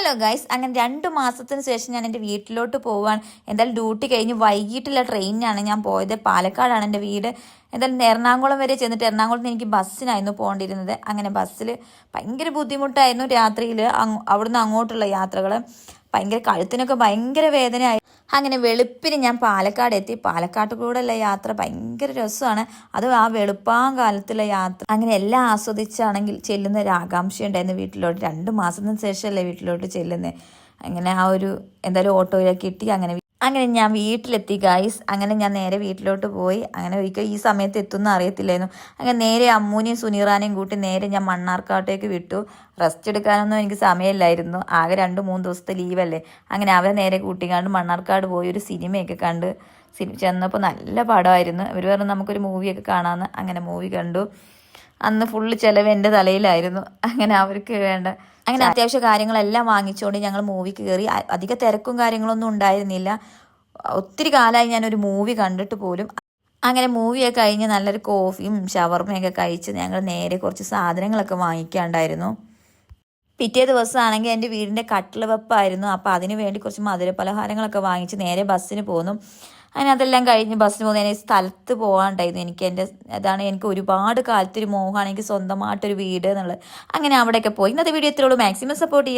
Hello guys, അങ്ങനെ 2 മാസത്തിന് ശേഷം ഞാൻ എൻ്റെ വീട്ടിലോട്ട് പോവാൻ. എന്തായാലും ഡ്യൂട്ടി കഴിഞ്ഞ് വൈകിട്ടുള്ള ട്രെയിനിനാണ് ഞാൻ പോയത്. പാലക്കാടാണ് എൻ്റെ വീട്. എന്തായാലും എറണാകുളം വരെ ചെന്നിട്ട് എറണാകുളത്ത് നിന്ന് എനിക്ക് ബസ്സിനായിരുന്നു പോകേണ്ടിയിരുന്നത്. അങ്ങനെ ബസ്സിൽ ഭയങ്കര ബുദ്ധിമുട്ടായിരുന്നു രാത്രിയിൽ. അവിടുന്ന് അങ്ങോട്ടുള്ള യാത്രകൾ ഭയങ്കര കഴുത്തിനൊക്കെ ഭയങ്കര വേദനയായി. അങ്ങനെ വെളുപ്പിന് ഞാൻ പാലക്കാട് എത്തി. പാലക്കാട്ട് കൂടെയുള്ള യാത്ര ഭയങ്കര രസമാണ്. അത് ആ വെളുപ്പാൻ കാലത്തുള്ള യാത്ര അങ്ങനെ എല്ലാം ആസ്വദിച്ചാണെങ്കിൽ ചെല്ലുന്ന ഒരു ആകാംക്ഷ ഉണ്ടായിരുന്നു വീട്ടിലോട്ട്. 2 മാസത്തിന് ശേഷമല്ലേ വീട്ടിലോട്ട് ചെല്ലുന്നത്. അങ്ങനെ ആ ഒരു എന്തായാലും ഓട്ടോയിലൊക്കെ കിട്ടി. അങ്ങനെ ഞാൻ വീട്ടിലെത്തി ഗൈസ്. അങ്ങനെ ഞാൻ നേരെ വീട്ടിലോട്ട് പോയി. അങ്ങനെ ഒരിക്കൽ ഈ സമയത്ത് എത്തുമെന്ന് അറിയത്തില്ലായിരുന്നു. അങ്ങനെ നേരെ അമ്മൂനെയും സുനീറാനെയും കൂട്ടി നേരെ ഞാൻ മണ്ണാർക്കാട്ടേക്ക് വിട്ടു. റെസ്റ്റ് എടുക്കാനൊന്നും എനിക്ക് സമയമില്ലായിരുന്നു. ആകെ 2-3 ദിവസത്തെ ലീവല്ലേ. അങ്ങനെ അവരെ നേരെ കൂട്ടിക്കാണ്ട് മണ്ണാർക്കാട് പോയി ഒരു സിനിമയൊക്കെ കണ്ട്. ചെന്നപ്പോൾ നല്ല പടമായിരുന്നു. ഇവർ പറഞ്ഞു നമുക്കൊരു മൂവിയൊക്കെ കാണാമെന്ന്. അങ്ങനെ മൂവി കണ്ടു. അന്ന് ഫുള്ള് ചിലവ് എൻ്റെ തലയിലായിരുന്നു. അങ്ങനെ അവർക്ക് വേണ്ട അങ്ങനെ അത്യാവശ്യ കാര്യങ്ങളെല്ലാം വാങ്ങിച്ചുകൊണ്ട് ഞങ്ങൾ മൂവിക്ക് കയറി. അധിക തിരക്കും കാര്യങ്ങളൊന്നും ഉണ്ടായിരുന്നില്ല. ഒത്തിരി കാലമായി ഞാനൊരു മൂവി കണ്ടിട്ട് പോലും. അങ്ങനെ മൂവിയൊക്കെ കഴിഞ്ഞ് നല്ലൊരു കോഫിയും ഷവർമയൊക്കെ കഴിച്ച് ഞങ്ങൾ നേരെ കുറച്ച് സാധനങ്ങളൊക്കെ വാങ്ങിക്കാണ്ടായിരുന്നു. പിറ്റേ ദിവസമാണെങ്കിൽ എൻ്റെ വീടിൻ്റെ കട്ടിൽ വെപ്പായിരുന്നു. അപ്പോൾ അതിന് വേണ്ടി കുറച്ച് മധുര പലഹാരങ്ങളൊക്കെ വാങ്ങിച്ച് നേരെ ബസ്സിന് പോന്നു. അങ്ങനെ അതെല്ലാം കഴിഞ്ഞ് ബസ്സിന് പോകുന്ന സ്ഥലത്ത് പോകാണ്ടായിരുന്നു അതാണ് എനിക്ക് ഒരുപാട് കാലത്തൊരു മോഹമാണ് എനിക്ക് സ്വന്തമായിട്ടൊരു വീട് എന്നുള്ളത്. അങ്ങനെ അവിടെയൊക്കെ പോയി. ഇന്നത്തെ വീഡിയോ എത്രയുള്ളൂ. മാക്സിമം സപ്പോർട്ട് ചെയ്യാം.